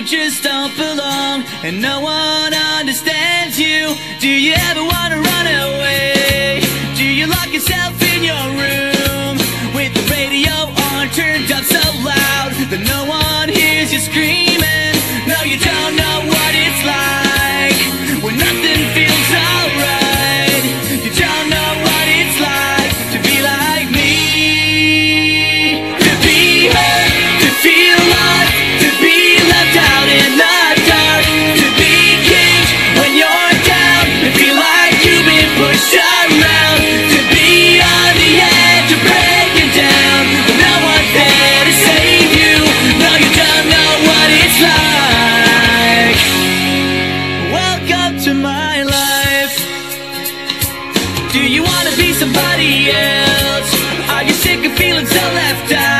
you just don't belong, and no one understands you. Do you ever wanna run away? Do you lock yourself in your room with the radio on, turned up so loud that no one hears you screaming? No, you don't know what it's like when nothing feels alright. You don't know what it's like to be like me, to be hurt, to feel lost, to be left out in the dark, to be king when you're down and feel like you've been pushed around, to be on the edge of breaking down, but no one's there to save you. No, you don't know what it's like. Welcome to my life. Do you wanna be somebody else? Are you sick of feeling so left out?